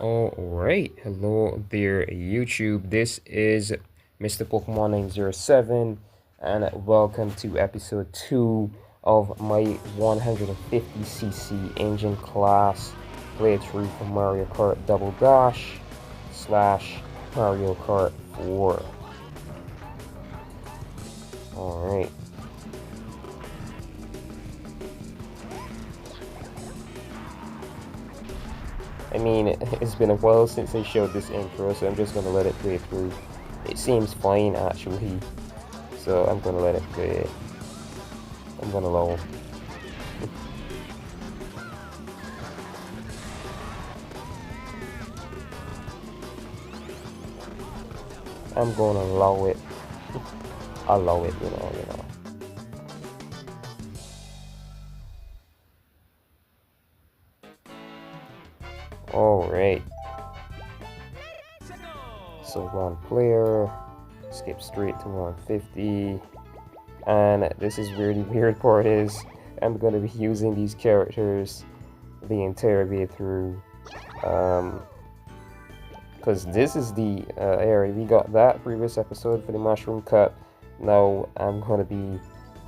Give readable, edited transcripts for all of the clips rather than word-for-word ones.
Alright, hello there YouTube. This is Mr. Pokemon 907 and welcome to episode 2 of my 150cc engine class playthrough for Mario Kart Double Dash slash Mario Kart 4. Alright. I mean, it's been a while since I showed this intro, so I'm just gonna let it play through. It seems fine actually, so I'm gonna let it play. I'm gonna allow. I'm gonna allow it. Allow it, you know. Alright. So one player, skip straight to 150. And this is where the weird part is. I'm gonna be using these characters the entire way through. Because this is the area. We got that previous episode for the Mushroom Cup. Now I'm gonna be,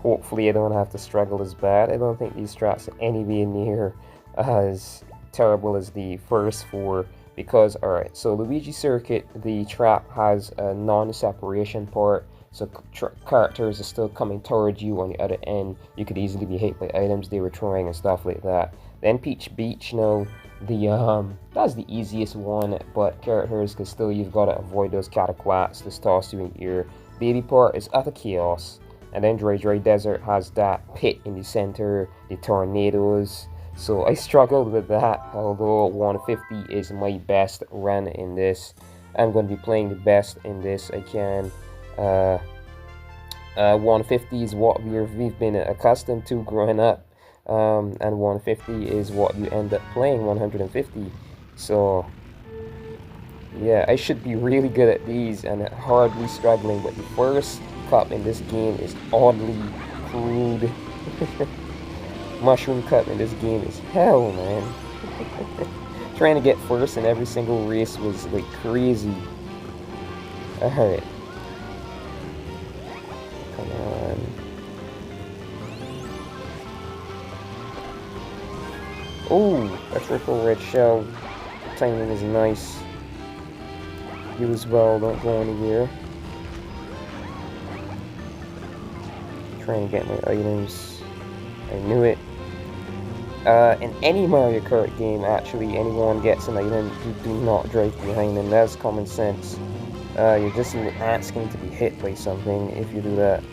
hopefully I don't have to struggle as bad. I don't think these tracks are anywhere near as terrible as the first four, because alright, so Luigi Circuit, the track has a non-separation part, so characters are still coming towards you on the other end. You could easily be hit by items they were throwing and stuff like that. Then Peach Beach, that's the easiest one, but characters can still, you've got to avoid those cataquats that toss you in your baby part is utter chaos. And then Dry Desert has that pit in the center, the tornadoes. So I struggled with that, although 150 is my best run in this. I'm going to be playing the best in this I can. 150 is what we've been accustomed to growing up, and 150 is what you end up playing 150. So yeah, I should be really good at these and hardly struggling, but the first cup in this game is oddly crude. Mushroom Cup in this game is hell, man. Trying to get first in every single race was like crazy. Alright. Come on. Oh, a triple red shell. Timing is nice. You as well, don't go anywhere. Trying to get my items. I knew it. In any Mario Kart game, actually, anyone gets an item, you do not drive behind them. That's common sense. You're just asking to be hit by something if you do that.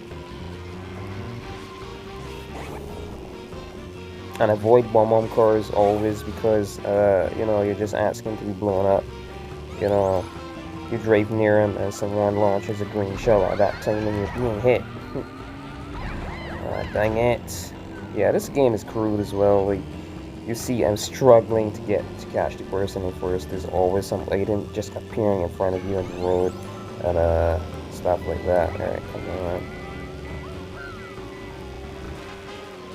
And avoid bomb cars always, because, you're just asking to be blown up. You drive near them and someone launches a green shell at that time and you're being hit. Dang it. Yeah, this game is crude as well. Like, you see, I'm struggling to catch the person in first. There's always some item just appearing in front of you on the road and stuff like that. Alright, come on.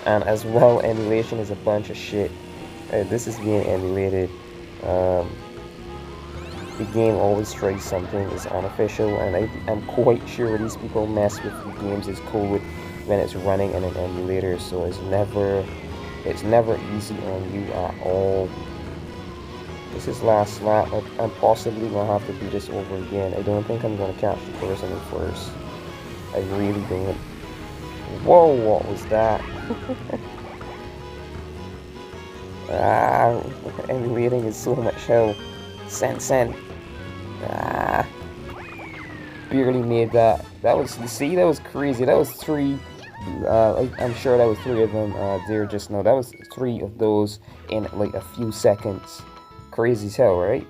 And as well, emulation is a bunch of shit. This is being emulated. The game always tries something is unofficial, and I'm quite sure these people mess with the game's code when it's running in an emulator, so it's never easy on you at all. This is last lap. I'm possibly gonna have to do this over again. I don't think I'm gonna catch the person in first. I really don't. Whoa, what was that? Emulating is so much hell. Sen. Barely made that. That was crazy. That was three. I'm sure that was three of them there just now. That was three of those in like a few seconds. Crazy as hell, right?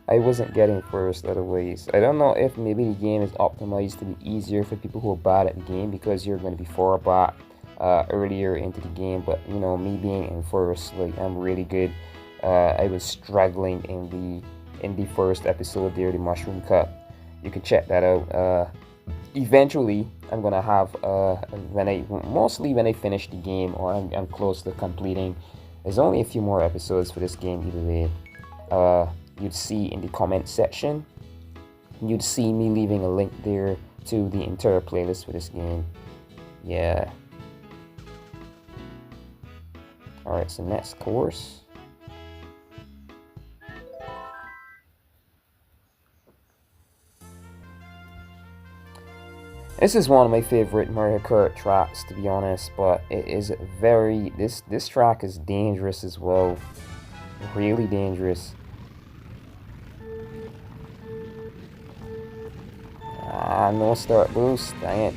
I wasn't getting first otherwise. I don't know if maybe the game is optimized to be easier for people who are bad at the game, because you're going to be far back earlier into the game. But me being in first, like, I'm really good. I was struggling in the first episode there, the Mushroom Cup. You can check that out. Eventually, I'm gonna have mostly when I finish the game, or I'm close to completing. There's only a few more episodes for this game either way. you'd see in the comment section. You'd see me leaving a link there to the entire playlist for this game. Yeah. Alright, so next course. This is one of my favorite Mario Kart tracks, to be honest, but it is very, this track is dangerous as well. Really dangerous. Ah, no start boost, dang it.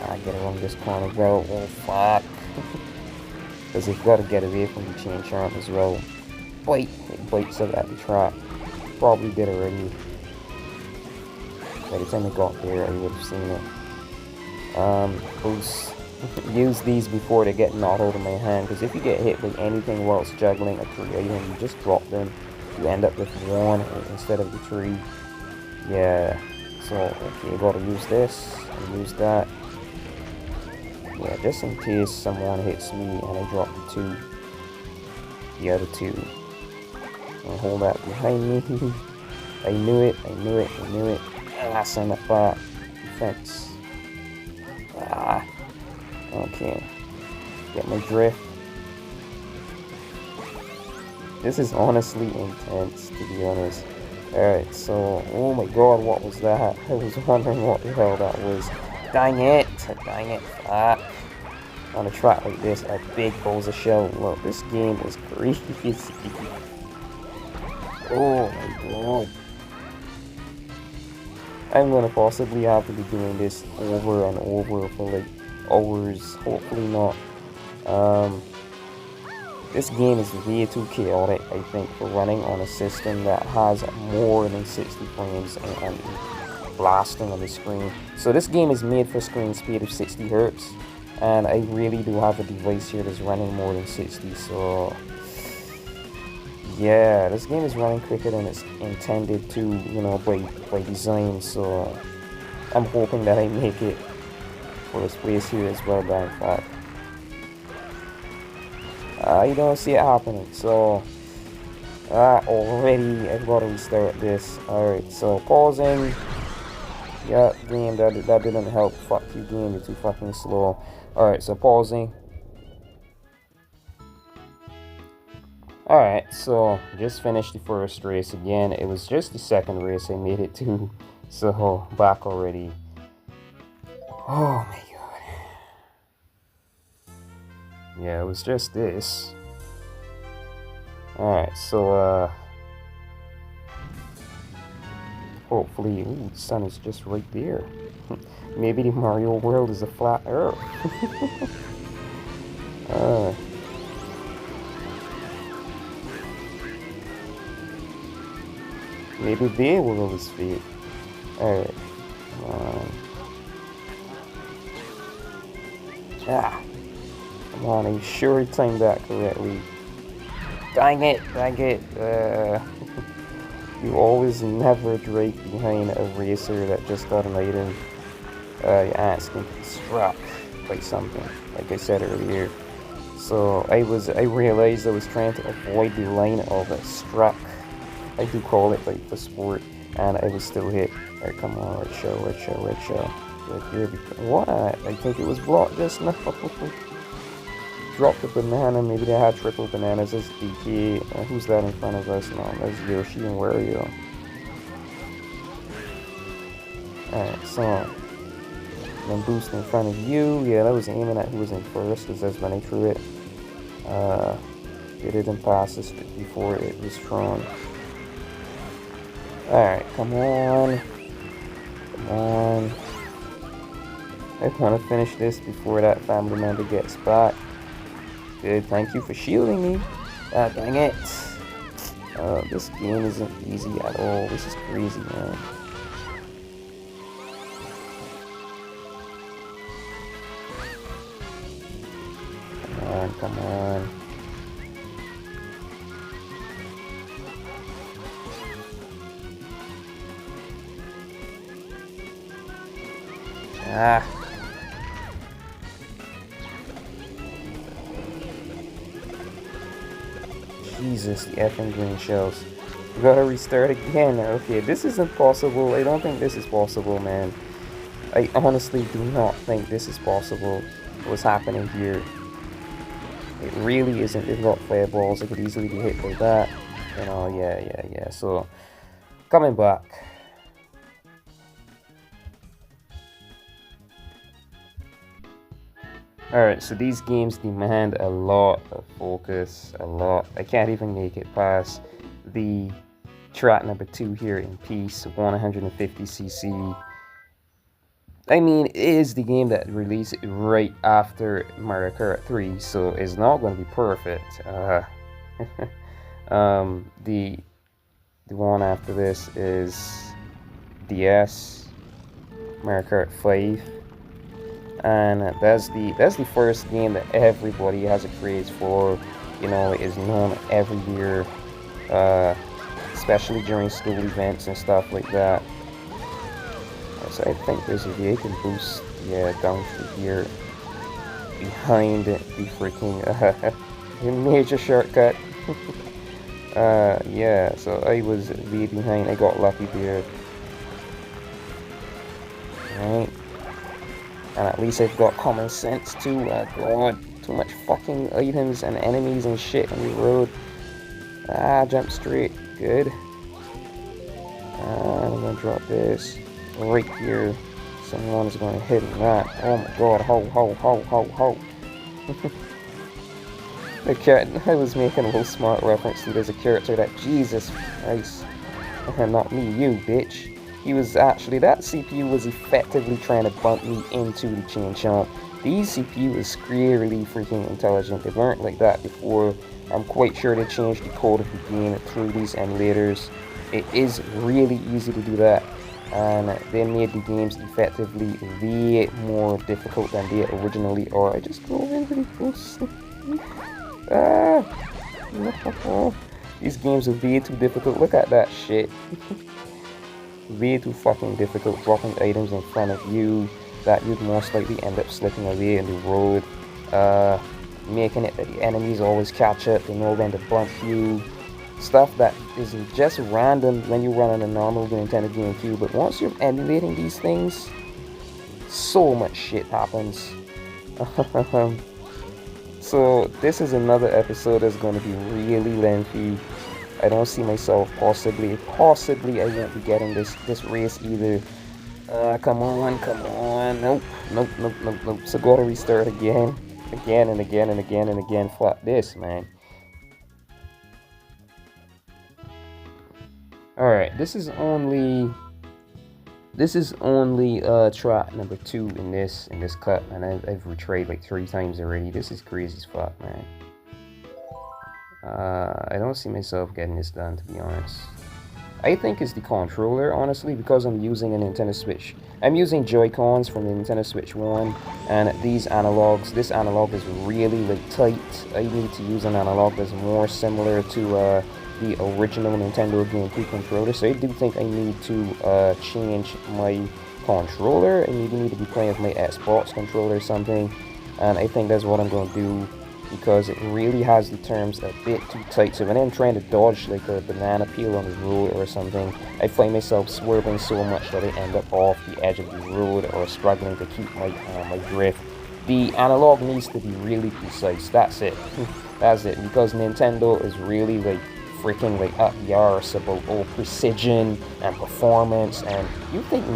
I get around this corner, bro. Oh, fuck. Because you've got to get away from the chain charm as well. Bite! It bites up at the track. Probably did already. By the time I got there, I would have seen it. Boost. Use these before they get knocked out of my hand, because if you get hit with anything whilst juggling a 3 item, you just drop them. You end up with 1 instead of the 3. Yeah. So, okay, I gotta use this and use that. Yeah, just in case someone hits me and I drop the 2. The other 2. And hold that behind me. I knew it, I knew it, I knew it. Ah, send it back. Defense. Ah. Okay. Get my drift. This is honestly intense, to be honest. Alright, so, oh my god, what was that? I was wondering what the hell that was. Dang it! Dang it! Fuck. On a track like this, a big balls of shell. Look, this game is crazy. Oh my god. I'm gonna possibly have to be doing this over and over for like hours. Hopefully not. This game is way too chaotic, I think, for running on a system that has more than 60 frames and blasting on the screen. So this game is made for screen speed of 60 Hz, and I really do have a device here that's running more than 60, so yeah, this game is running quicker than it's intended to, you know, by design, so I'm hoping that I make it first place here as well, but in fact, you don't see it happening, so already I've got to restart this. Alright, so pausing. Yeah, game, that didn't help. Fuck you, game, you're too fucking slow. Alright, so pausing. Alright, so just finished the first race again. It was just the second race I made it to, so back already. Oh my god. Yeah, it was just this. Alright, so hopefully, ooh, the sun is just right there. Maybe the Mario world is a flat earth. Maybe their world is fake. Alright. Come on, are you sure I timed that correctly? Dang it, dang it. You always never drag behind a racer that just got an item. You ask him to be struck by something, like I said earlier. So I realized I was trying to avoid the line of a struck. I do call it like the sport, and I was still hit. Alright, come on, red show, red show, red show. Right here, what? I think it was blocked just now. Dropped a banana, maybe they had triple bananas as DK. Who's that in front of us now? That's Yoshi and Wario. Alright, so then boost in front of you. Yeah, that was aiming at who was in first, because that's when I threw it. It didn't pass this before it was thrown. Alright, come on. Come on. I want to finish this before that family member gets back. Good, thank you for shielding me. Dang it. This game isn't easy at all. This is crazy, man. Come on, come on. Jesus, the effing green shells. We gotta restart again. Okay, this isn't possible. I don't think this is possible, man. I honestly do not think this is possible. What's happening here? It really isn't. They've got fireballs. I could easily be hit by that. You know, yeah. So, coming back. Alright, so these games demand a lot of focus, a lot. I can't even make it past the track number 2 here in peace, 150cc. I mean, it is the game that released right after Mario Kart 3, so it's not going to be perfect. The one after this is DS, Mario Kart 5. And that's the first game that everybody has a craze for. You know, it is known every year, especially during school events and stuff like that. So I think there's a way I can boost, down through here, behind the freaking major shortcut. Yeah, so I was way behind. I got lucky there. Alright. And at least I've got common sense too. God, too much fucking items and enemies and shit on the road. Jump straight. Good. I'm gonna drop this right here. Someone is gonna hit that. Oh my god, ho. The character, I was making a little smart reference to there's a character that, Jesus Christ. Not me, you bitch. He was actually, that CPU was effectively trying to bump me into the chain chomp. These CPU is really freaking intelligent. They weren't like that before. I'm quite sure they changed the code of the game through these emulators. It is really easy to do that. And they made the games effectively way more difficult than they originally are. I just go really close. No. These games are way too difficult. Look at that shit. Way too fucking difficult, dropping items in front of you that you'd most likely end up slipping away in the road, making it that the enemies always catch up, they know when to bump you, stuff that is just random when you run on a normal Nintendo Gamecube, but once you're emulating these things, so much shit happens. So this is another episode that's going to be really lengthy. I don't see myself possibly I won't be getting this race either. Come on. Nope. So gotta restart again and again. Fuck this, man. Alright, this is only track number 2 in this cut, and I've retried like 3 times already. This is crazy as fuck, man. I don't see myself getting this done, to be honest. I think it's the controller, honestly, because I'm using a Nintendo Switch. I'm using Joy-Cons from the Nintendo Switch 1, and these analogs, this analog is really like tight. I need to use an analog that's more similar to the original Nintendo GameCube controller, so I do think I need to change my controller. I maybe need to be playing with my Xbox controller or something, and I think that's what I'm going to do, because it really has the terms a bit too tight. So when I'm trying to dodge like a banana peel on the road or something, I find myself swerving so much that I end up off the edge of the road or struggling to keep my drift. The analog needs to be really precise. That's it. That's it. Because Nintendo is really like freaking like up the arse about precision and performance. And you think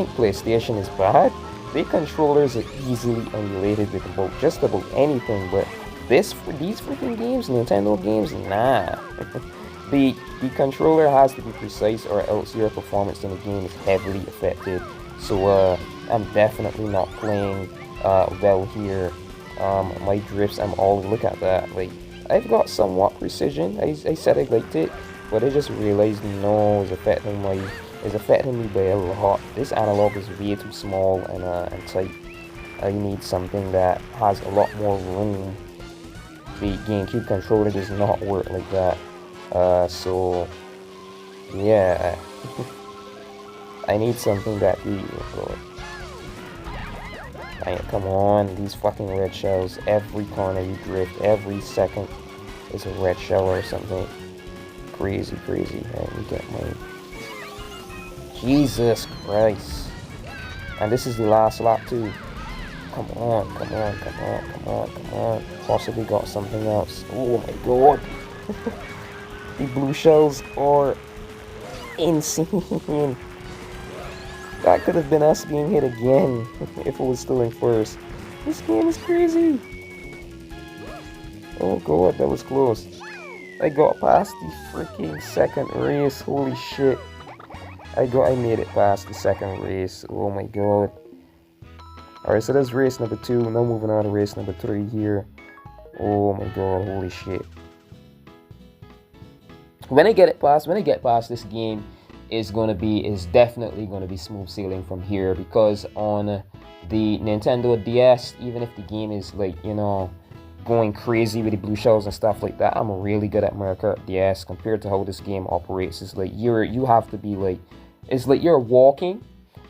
PlayStation is bad? Their controllers are easily emulated with just about anything, but these freaking games, Nintendo games, nah. the controller has to be precise, or else your performance in the game is heavily affected. So I'm definitely not playing well here. My drifts, look at that. Like, I've got somewhat precision. I said I liked it, but I just realized no, it's affecting me by a lot. This analog is way too small and tight. I need something that has a lot more room. The GameCube controller does not work like that. So yeah, I need something that come on, these fucking red shells. Every corner you drift, every second. is a red shell or something. Crazy. Alright, we get mine. Jesus Christ. And this is the last lap too. Come on. Possibly got something else. Oh my god. The blue shells are insane. That could have been us being hit again if it was still in first. This game is crazy. Oh god, that was close. I got past the freaking second race. Holy shit. I made it past the second race. Oh my god. Alright, so that's race number 2. Now moving on to race number 3 here. Oh my god, holy shit. When I get past this game, is definitely gonna be smooth sailing from here, because on the Nintendo DS, even if the game is like, you know, going crazy with the blue shells and stuff like that, I'm really good at Mario Kart DS compared to how this game operates. It's like you have to be like, it's like you're walking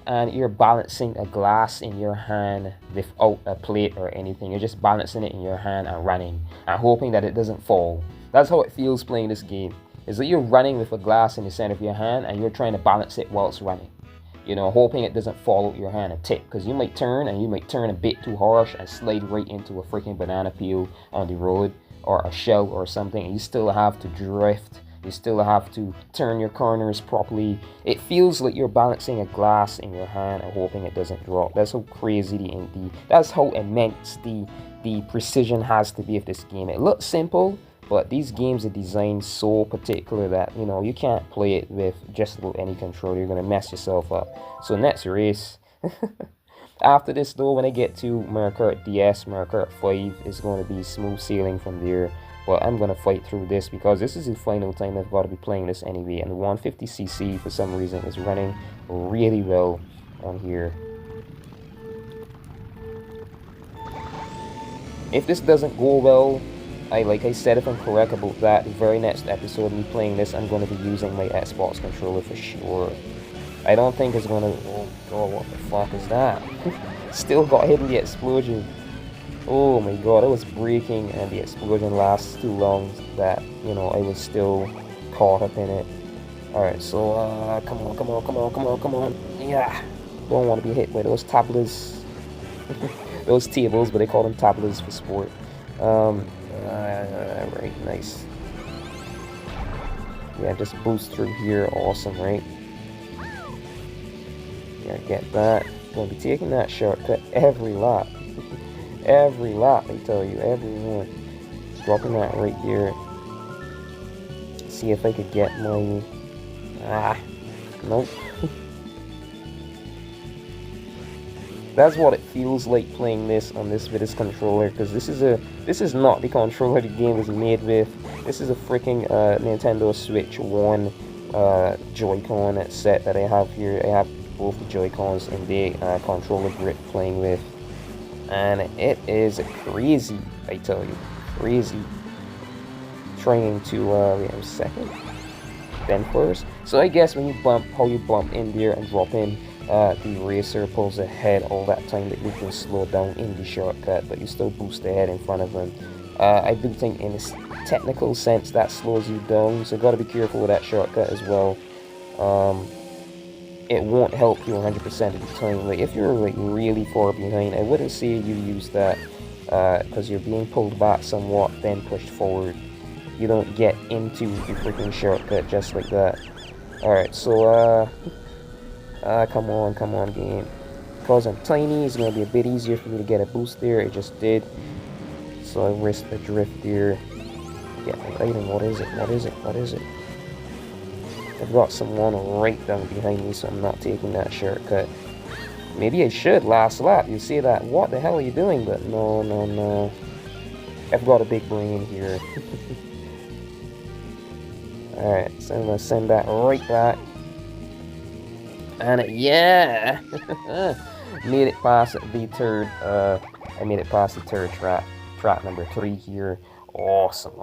and you're balancing a glass in your hand without a plate or anything. You're just balancing it in your hand and running and hoping that it doesn't fall. That's how it feels playing this game. It's like you're running with a glass in the center of your hand and you're trying to balance it while it's running. You know, hoping it doesn't fall out your hand and tip, because you might turn a bit too harsh and slide right into a freaking banana peel on the road or a shell or something, and you still have to drift. You still have to turn your corners properly. It feels like you're balancing a glass in your hand and hoping it doesn't drop. That's how crazy that's how immense the precision has to be of this game. It looks simple, but these games are designed so particular that, you know, you can't play it with just about any controller. You're gonna mess yourself up. So next race. After this though, when I get to Mario Kart DS, Mario Kart 5 is going to be smooth sailing from there. But I'm gonna fight through this because this is the final time I've got to be playing this anyway, and the 150cc for some reason is running really well on here. If this doesn't go well, like I said, if I'm correct about that, the very next episode of me playing this, I'm going to be using my Xbox controller for sure. I don't think it's gonna. Oh god, what the fuck is that? Still got hit in the explosion. Oh my god, I was braking and the explosion lasts too long that, you know, I was still caught up in it. Alright, so come on. Yeah. Don't want to be hit by those tablets. Those tables, but they call them tablets for sport. Right, nice. Yeah, just boost through here, awesome, right? Yeah, get that. Gonna be taking that shortcut every lap. Every lap, I tell you, every one. Dropping that right here. See if I could get my... nope. That's what it feels like playing this on this with this controller, because this is not the controller the game was made with. This is a freaking Nintendo Switch 1 Joy-Con set that I have here. I have both the Joy-Cons and the controller grip playing with. And it is crazy, I tell you, crazy. Trying to, wait a second, then first. So I guess when you bump, how you bump in there and drop in, the racer pulls ahead all that time that you can slow down in the shortcut, but you still boost ahead in front of them. I do think in a technical sense that slows you down, so gotta be careful with that shortcut as well. It won't help you 100% of the time. Like, if you're like really far behind, I wouldn't say you use that, because you're being pulled back somewhat, then pushed forward. You don't get into the freaking shortcut just like that. Alright, so, come on, game. Because I'm tiny, it's going to be a bit easier for me to get a boost there. It just did. So I risked the drift there. Get my item. What is it? I've got someone right down behind me, so I'm not taking that shortcut. Maybe I should last lap. You say that, what the hell are you doing? But no. I've got a big brain here. Alright, so I'm going to send that right back. And yeah! Made it past the third, I made it past the third track number 3 here. Awesome.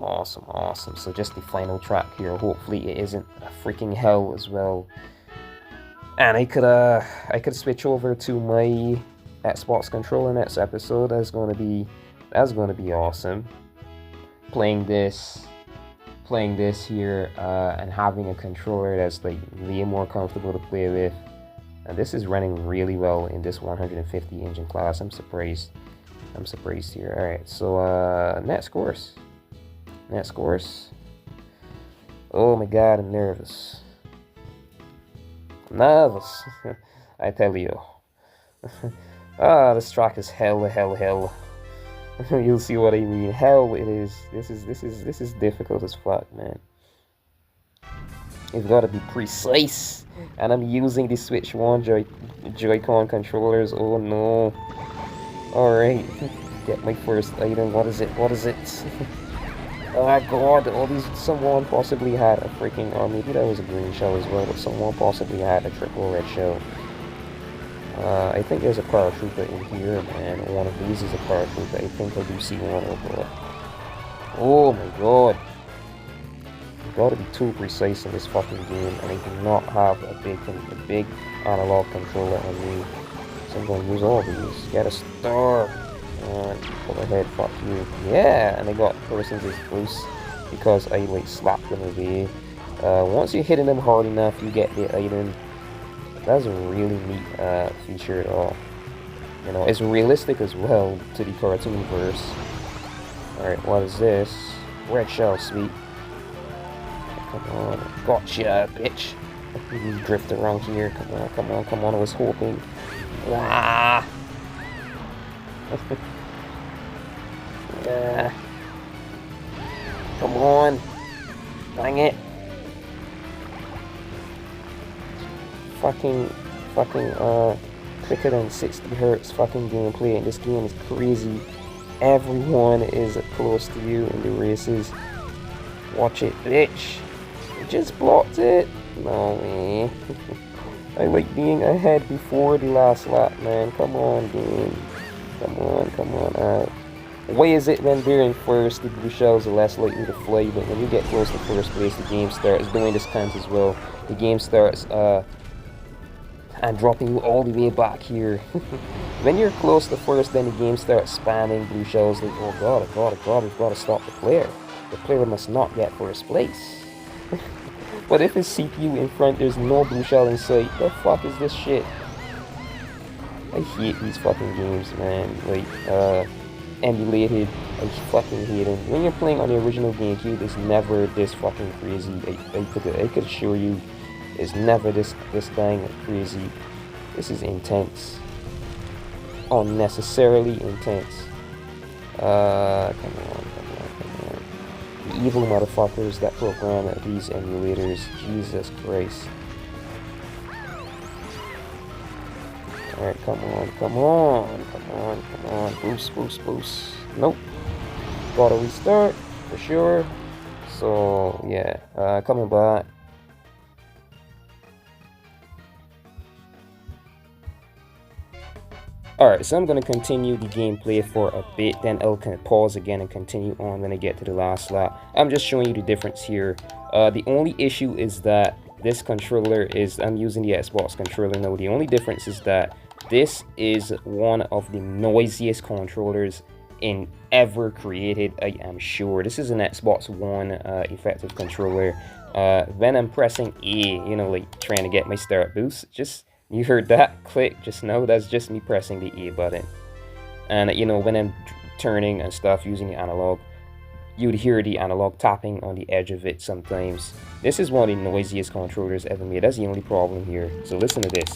So just the final track here. Hopefully it isn't a freaking hell as well. And I could switch over to my Xbox controller next episode. That's gonna be awesome. playing this here and having a controller that's like way more comfortable to play with. And this is running really well in this 150 engine class. I'm surprised here. All right, so net scores. Oh my god, I'm nervous. I tell you. This track is hell. You'll see what I mean. Hell it is. This is difficult as fuck, man. It's gotta be precise. And I'm using the Switch 1 Joy-Con controllers. Oh no. Alright. Get my first item. What is it? Oh my god, someone possibly had a freaking, or maybe that was a green shell as well, but someone possibly had a triple red shell. I think there's a paratrooper in here, man. One of these is a paratrooper. I think I do see one. Oh god. Oh my god. You gotta be too precise in this fucking game, and I do not have a big analog controller on me. So I'm gonna use all these. Get a star. Go ahead, fuck you. Yeah, and I got person's boost because I like slapped them away. Once you're hitting them hard enough, you get the item. That's a really neat feature at all. You know, it's realistic as well to the cartoon verse. Alright, what is this? Red shell, sweet. Come on. Gotcha, bitch. You drift around here. Come on, I was hoping. Ah! Yeah. Come on. Dang it. Fucking quicker than 60 hertz fucking gameplay, and this game is crazy. Everyone is close to you in the races. Watch it, bitch. You just blocked it. No way. I like being ahead before the last lap, man. Come on, game. Come on. Why is it when they're in first, the blue shells are less likely to fly, but when you get close to first place, the game starts doing this kind as well. The game starts and dropping you all the way back here. When you're close to first, then the game starts spamming blue shells like, oh god, we've got to stop the player. The player must not get first place. But if it's CPU in front, there's no blue shell in sight. The fuck is this shit? I hate these fucking games, man. Like, emulated. I fucking hate them. When you're playing on the original Gamecube, it's never this fucking crazy. I could assure you, it's never this dang crazy. This is intense. Unnecessarily intense. Come on. The evil motherfuckers that program these emulators. Jesus Christ. Alright, come on. Boost. Nope. Gotta restart, for sure. So, yeah, coming back. Alright, so I'm going to continue the gameplay for a bit, then I'll pause again and continue on when I get to the last lap. I'm just showing you the difference here. The only issue is that this controller is, I'm using the Xbox controller now. The only difference is that this is one of the noisiest controllers in ever created, I am sure. This is an Xbox One effective controller. When I'm pressing A, you know, like trying to get my start boost, you heard that click just now? That's just me pressing the A button. And you know, when I'm turning and stuff using the analog, you'd hear the analog tapping on the edge of it sometimes. This is one of the noisiest controllers ever made. That's the only problem here. So listen to this.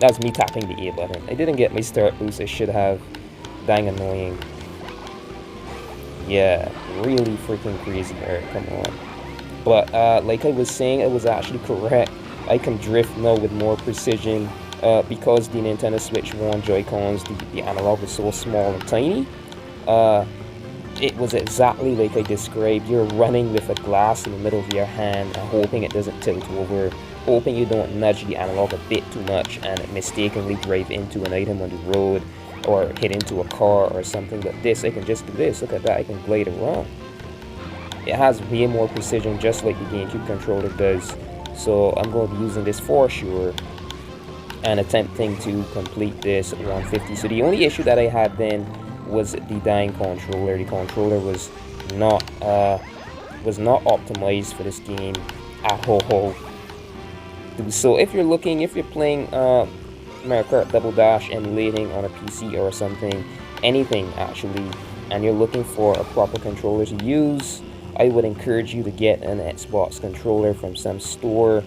That's me tapping the A button. I didn't get my start boost. I should have. Dang annoying. Yeah, really freaking crazy. Alright, come on. But like I was saying, I was actually correct. I can drift now with more precision because the Nintendo Switch 1 Joy-Cons, the analog is so small and tiny. It was exactly like I described. You're running with a glass in the middle of your hand and hoping it doesn't tilt over, hoping you don't nudge the analog a bit too much and mistakenly drive into an item on the road or hit into a car or something. But this, I can just do this. Look at that, I can glide around. It has way more precision, just like the GameCube controller does. So I'm going to be using this for sure and attempting to complete this at 150. So the only issue that I had then was the dying controller. The controller was not optimized for this game at all. So if you're playing Mario Kart Double Dash emulating on a PC or something, anything actually, and you're looking for a proper controller to use, I would encourage you to get an Xbox controller from some store.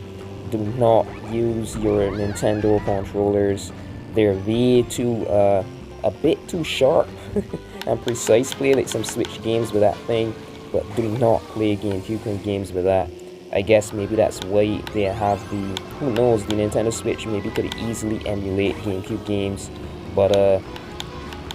Do not use your Nintendo controllers. They're way too, a bit too sharp and precise. Play like some Switch games with that thing, but do not play GameCube games with that. I guess maybe that's why they have the, who knows, the Nintendo Switch maybe could easily emulate GameCube games, but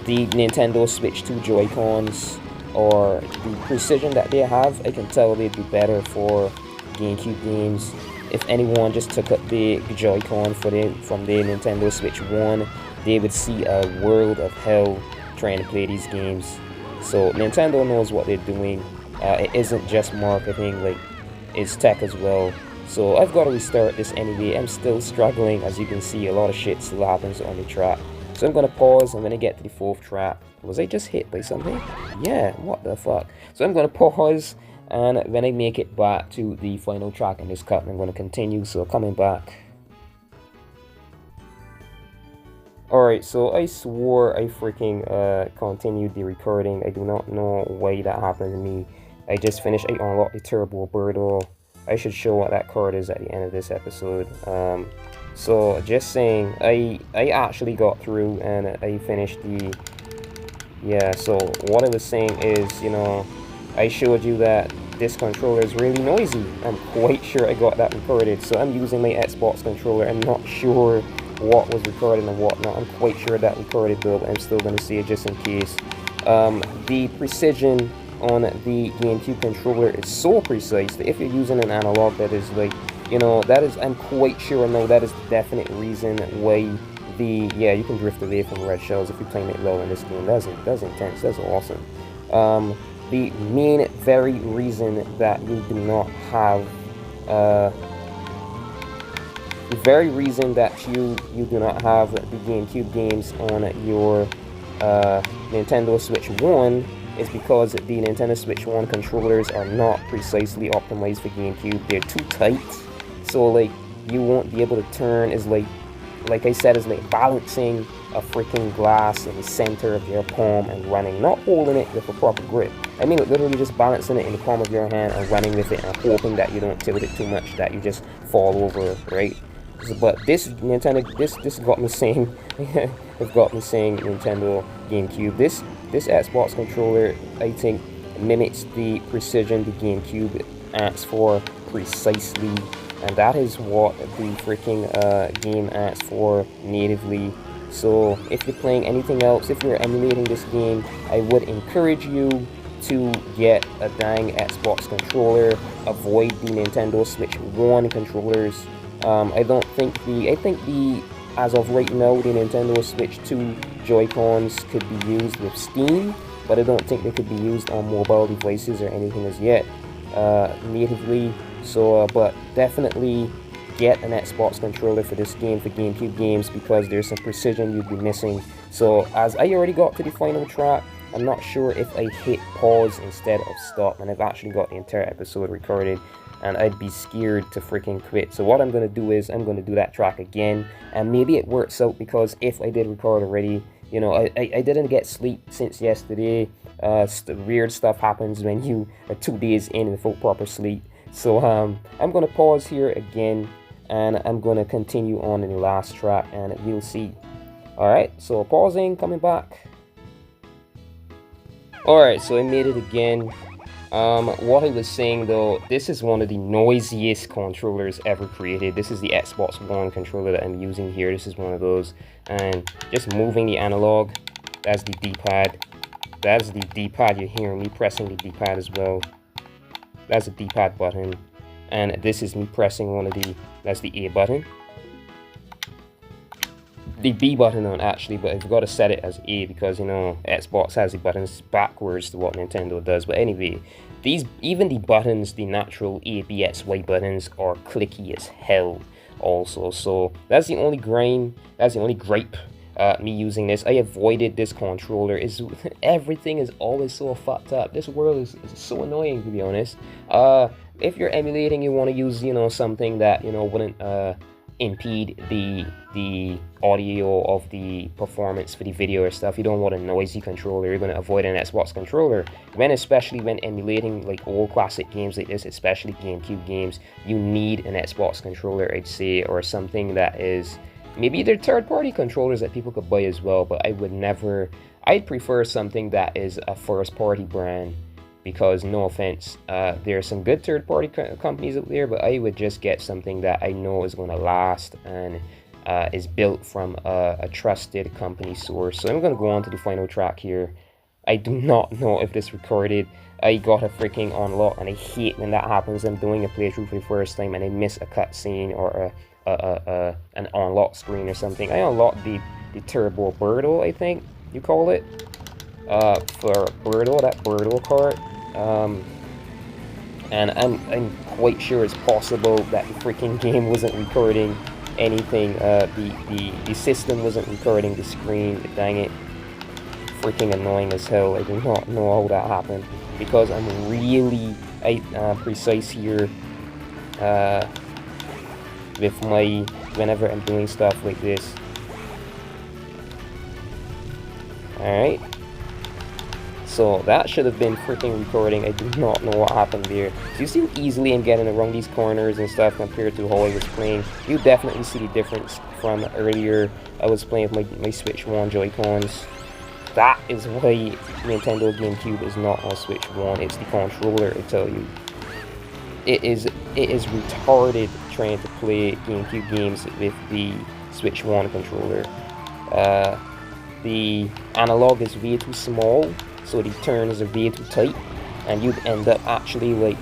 the Nintendo Switch 2 Joy-Cons, or the precision that they have, I can tell they'd be better for GameCube games. If anyone just took up the Joy-Con from the Nintendo Switch 1, they would see a world of hell trying to play these games. So Nintendo knows what they're doing. It isn't just marketing, like, it's tech as well. So I've got to restart this anyway. I'm still struggling. As you can see, a lot of shit still happens on the track. So I'm going to pause. I'm going to get to the 4th track. Was I just hit by something? Yeah, what the fuck? So I'm going to pause, and when I make it back to the final track in this cut, I'm going to continue. So coming back. Alright, so I swore I freaking continued the recording. I do not know why that happened to me. I just finished. I unlocked the Turbo Birdo. I should show what that card is at the end of this episode. So just saying, I actually got through and I finished the, yeah, so what I was saying is, you know, I showed you that this controller is really noisy. I'm quite sure I got that recorded. So I'm using my Xbox controller. I'm not sure what was recorded and what not. I'm quite sure that recorded though, but I'm still going to say it just in case. The precision on the GameCube controller is so precise that if you're using an analog, that is like, you know, that is, I'm quite sure now that is the definite reason why the, yeah, you can drift away from red shells if you're playing it low in this game. That's intense. That's awesome. The main very reason that you do not have, the very reason that you do not have the GameCube games on your Nintendo Switch 1 is because the Nintendo Switch 1 controllers are not precisely optimized for GameCube. They're too tight, so like you won't be able to turn. Is like I said, is like balancing a freaking glass in the center of your palm and running, not holding it with a proper grip. I mean, literally just balancing it in the palm of your hand and running with it and hoping that you don't tilt it too much, that you just fall over, right? But this Nintendo, this got me saying, it got me saying Nintendo GameCube. This Xbox controller, I think, mimics the precision the GameCube asks for precisely, and that is what the freaking game asks for natively. So if you're playing anything else, if you're emulating this game, I would encourage you to get a dang Xbox controller. Avoid the Nintendo Switch 1 controllers. I think as of right now, the Nintendo Switch 2 Joy-Cons could be used with Steam, but I don't think they could be used on mobile devices or anything as yet, natively. So, but definitely get an Xbox controller for this game, for GameCube games, because there's some precision you'd be missing. So, as I already got to the final track, I'm not sure if I hit pause instead of stop, and I've actually got the entire episode recorded, and I'd be scared to freaking quit. So what I'm going to do is I'm going to do that track again, and maybe it works out, because if I did record already, you know, I didn't get sleep since yesterday. Weird stuff happens when you are 2 days in without proper sleep. So I'm going to pause here again, and I'm going to continue on in the last track, and we'll see. Alright, so pausing, coming back. Alright, so I made it again. What I was saying though, this is one of the noisiest controllers ever created. This is the Xbox One controller that I'm using here. This is one of those, and just moving the analog, that's the D-pad. That's the D-pad. You're hearing me pressing the D-pad as well. That's the D-pad button, and this is me pressing one of the, that's the A button. The B button on actually, but I've got to set it as A because, you know, Xbox has the buttons backwards to what Nintendo does. But anyway, these, even the buttons, the natural A, B, X, Y buttons are clicky as hell also. So that's the only gripe me using this. I avoided this controller. Everything is always so fucked up. This world is so annoying, to be honest. If you're emulating, you want to use, you know, something that, you know, wouldn't impede the audio of the performance for the video or stuff. You don't want a noisy controller. You're going to avoid an Xbox controller. Especially when emulating like old classic games like this, especially GameCube games, you need an Xbox controller, I'd say, or something that is maybe they're third-party controllers that people could buy as well. But I'd prefer something that is a first-party brand. Because, no offense, there are some good third-party companies out there, but I would just get something that I know is going to last and is built from a trusted company source. So I'm going to go on to the final track here. I do not know if this recorded. I got a freaking unlock, and I hate when that happens. I'm doing a playthrough for the first time, and I miss a cutscene or an unlock screen or something. I unlocked the Turbo Birdo, I think you call it. For Birdo, that Birdo cart. And I'm quite sure it's possible that the freaking game wasn't recording anything. The system wasn't recording the screen. Dang it. Freaking annoying as hell. I do not know how that happened. Because I'm really precise here with whenever I'm doing stuff like this. Alright. So that should have been freaking recording. I do not know what happened there. So you see how easily I'm getting around these corners and stuff compared to how I was playing. You definitely see the difference from earlier. I was playing with my Switch 1 Joy-Cons. That is why Nintendo GameCube is not on Switch 1. It's the controller, I tell you. It is retarded trying to play GameCube games with the Switch 1 controller. The analog is way too small. So the turns are way too tight, and you'd end up actually like,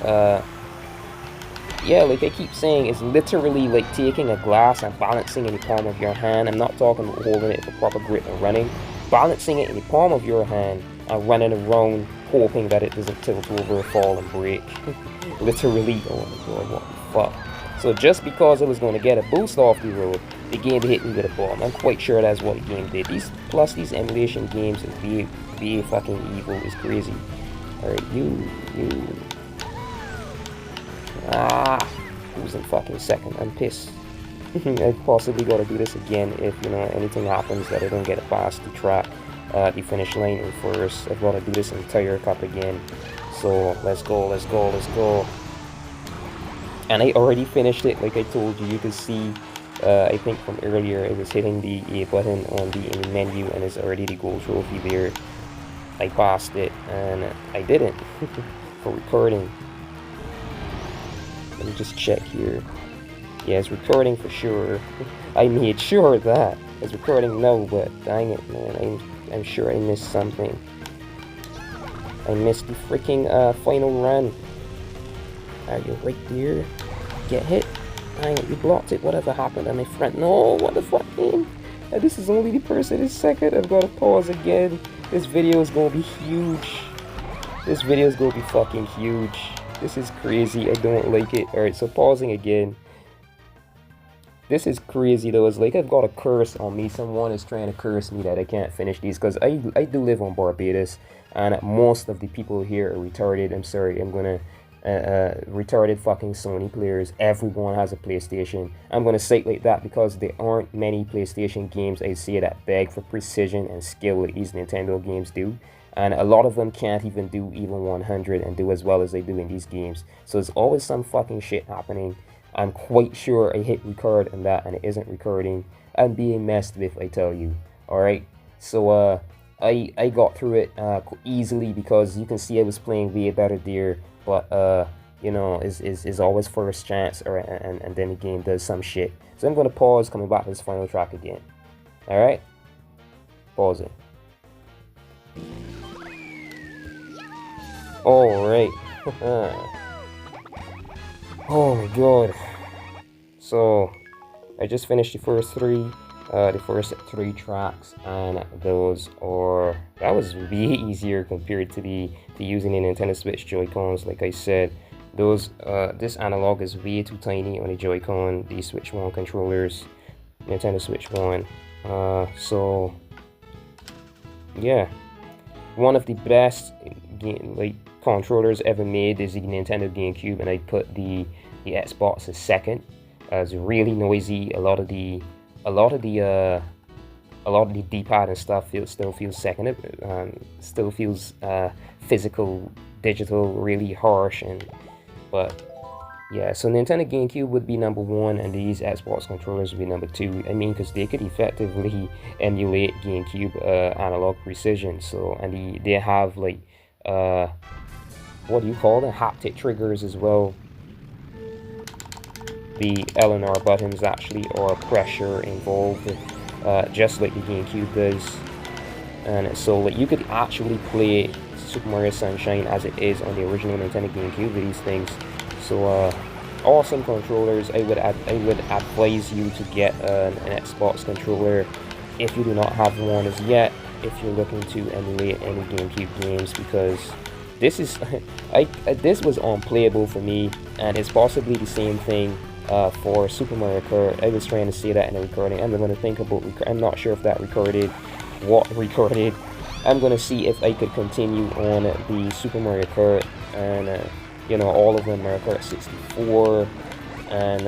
yeah, like I keep saying, it's literally like taking a glass and balancing in the palm of your hand. I'm not talking about holding it for proper grip and running. Balancing it in the palm of your hand and running around, hoping that it doesn't tilt over, fall, and break. Literally, oh my god, what the fuck. So just because I was going to get a boost off the road, the game hit me with a bomb. I'm quite sure that's what the game did. These emulation games is be fucking evil is crazy. Alright, you. Who's in fucking second? I'm pissed. I possibly gotta do this again if, you know, anything happens that I don't get past the track, the finish line in first. I've gotta do this entire cup again. So let's go. And I already finished it, like I told you. You can see, I think from earlier, I was hitting the A button on the menu, and it's already the gold trophy there. I passed it, and I didn't for recording. Let me just check here. Yeah, it's recording for sure. I made sure of that. It's recording now, but dang it, man. I'm sure I missed something. I missed the freaking final run. Are you right there? Get hit. Dang it, you blocked it. Whatever happened to my friend? No, what the fuck, man? This is only the person in second. I've got to pause again. This video is gonna be huge. This video is gonna be fucking huge. This is crazy. I don't like it. Alright, so pausing again. This is crazy though. It's like I've got a curse on me. Someone is trying to curse me that I can't finish these, because I do live on Barbados, and most of the people here are retarded. I'm sorry, I'm gonna retarded fucking Sony players. Everyone has a PlayStation. I'm gonna say it like that because there aren't many PlayStation games I see that beg for precision and skill like these Nintendo games do, and a lot of them can't even do even 100 and do as well as they do in these games. So there's always some fucking shit happening. I'm quite sure I hit record and that, and it isn't recording. I'm being messed with, I tell you. Alright, so I got through it easily, because you can see I was playing way better there. But you know, is always first chance, or and then the game does some shit. So I'm gonna pause, coming back to this final track again. Alright? Pause it. Alright. Oh my god. So I just finished the first three tracks, and that was way easier compared to using the Nintendo Switch Joy-Cons. Like I said, this analog is way too tiny on the Joy-Con, the Switch 1 controllers, Nintendo Switch 1. So yeah, one of the best controllers ever made is the Nintendo GameCube, and I put the Xbox as second. It's really noisy. A lot of the D-pad and stuff still feels second. Still feels physical, digital, really harsh, but yeah. So Nintendo GameCube would be number one, and these Xbox controllers would be number two. I mean, because they could effectively emulate GameCube analog precision. So, and they have like what do you call them? Haptic triggers as well. The L and R buttons actually are pressure involved, just like the GameCube does. And so like you could actually play Super Mario Sunshine as it is on the original Nintendo GameCube with these things. So awesome controllers. I would advise you to get an Xbox controller if you do not have one as yet, if you're looking to emulate any GameCube games, because this is this was unplayable for me, and it's possibly the same thing for Super Mario Kart. I was trying to say that in a recording. I'm going to think about I'm not sure if that recorded. I'm going to see if I could continue on the Super Mario Kart and you know, all of them, Mario Kart 64 and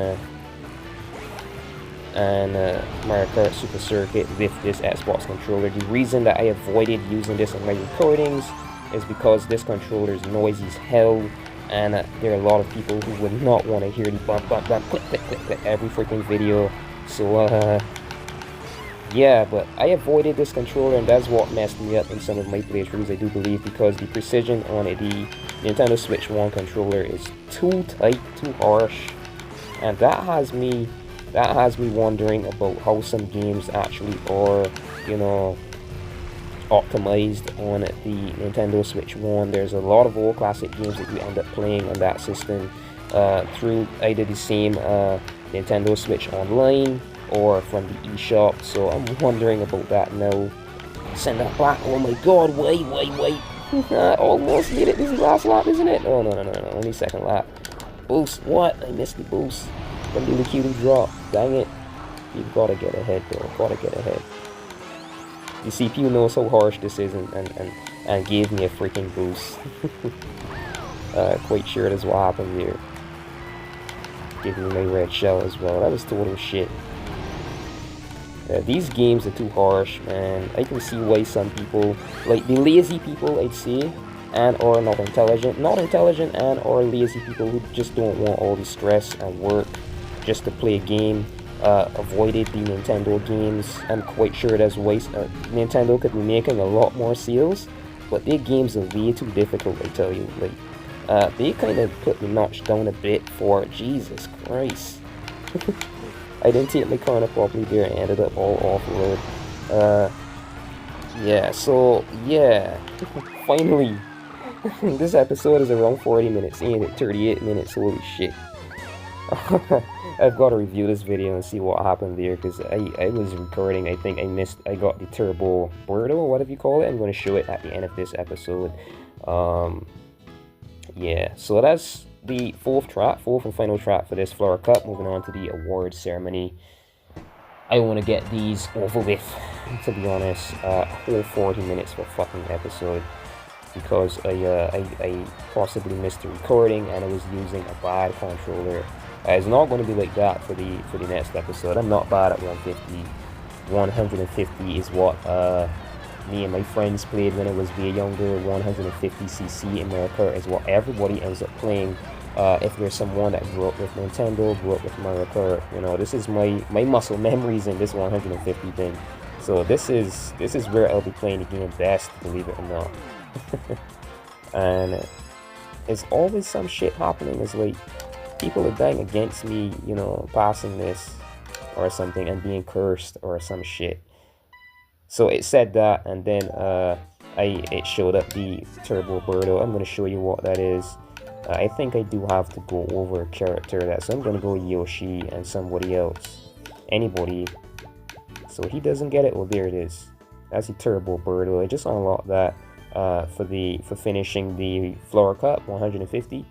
Mario Kart Super Circuit with this Xbox controller. The reason that I avoided using this in my recordings is because this controller is noisy as hell, and there are a lot of people who would not want to hear the bump, bump, bump, click, click, click, click every freaking video. So yeah, but I avoided this controller, and that's what messed me up in some of my playthroughs, I do believe, because the precision on the Nintendo Switch 1 controller is too tight, too harsh, and that has me wondering about how some games actually are, you know, optimized on the Nintendo Switch 1. There's a lot of old classic games that you end up playing on that system through either the same Nintendo Switch Online or from the eShop. So I'm wondering about that now. Send that back. Oh my god, wait. Almost made it. This is the last lap, isn't it? Oh, no, only second lap. Boost, what? I missed the boost. Gonna do the Q drop. Dang it. You've gotta get ahead, though. Gotta get ahead. The CPU knows how harsh this is and gave me a freaking boost. Quite sure that's what happened here. Gave me my red shell as well. That was total shit. These games are too harsh, man. I can see why some people, like the lazy people, I'd say, and or not intelligent and or lazy people who just don't want all the stress and work just to play a game, avoided the Nintendo games. I'm quite sure that's why Nintendo could be making a lot more sales, but their games are way too difficult, I tell you. Like, they kind of put the notch down a bit for Jesus Christ. I didn't take my corner properly there and ended up all off-road. Yeah, so, yeah. Finally. This episode is around 40 minutes, ain't it? 38 minutes, holy shit. I've got to review this video and see what happened there, because I was recording. I think I got the turbo birdo, or whatever you call it. I'm going to show it at the end of this episode. Yeah, so that's the fourth and final track for this Flower Cup. Moving on to the award ceremony. I want to get these over with, to be honest. A whole 40 minutes for a fucking episode, because I possibly missed the recording and I was using a bad controller. It's not going to be like that for the next episode. I'm not bad at 150. 150 is what me and my friends played when I was way younger. 150cc in Mario Kart is what everybody ends up playing. If there's someone that grew up with Nintendo, grew up with Mario Kart, you know, this is my muscle memories in this 150 thing. So this is where I'll be playing the game best, believe it or not. And it's always some shit happening. It's like people are dying against me, you know, passing this or something and being cursed or some shit. So it said that, and then it showed up the Turbo Birdo. I'm going to show you what that is. I think I do have to go over a character that, so I'm going to go Yoshi and somebody else. Anybody. So he doesn't get it. Well, there it is. That's the Turbo Birdo. I just unlocked that for finishing the Flower Cup 150.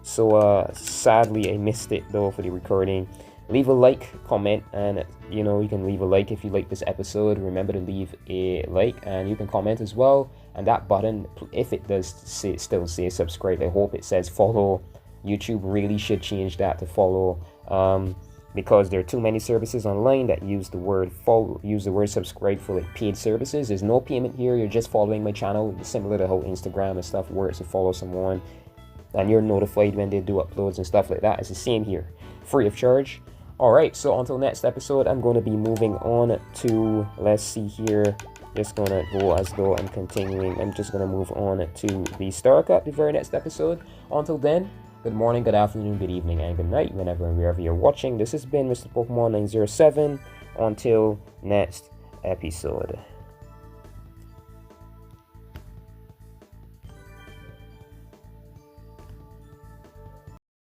So sadly I missed it though for the recording. leave a like, comment, and you know, you can leave a like if you like this episode. Remember to leave a like, and you can comment as well. And that button, if it does still say subscribe, I hope it says follow. YouTube really should change that to follow, because there are too many services online that use the word follow, use the word subscribe for like paid services. There's no payment here. You're just following my channel, similar to how Instagram and stuff works. You follow someone and you're notified when they do uploads and stuff like that. It's the same here, free of charge. All right, so until next episode, I'm going to be moving on to, let's see here, just going to go as though I'm continuing. I'm just going to move on to the Star Cup, the very next episode. Until then, good morning, good afternoon, good evening, and good night, whenever and wherever you're watching. This has been Mr. Pokemon 907. Until next episode.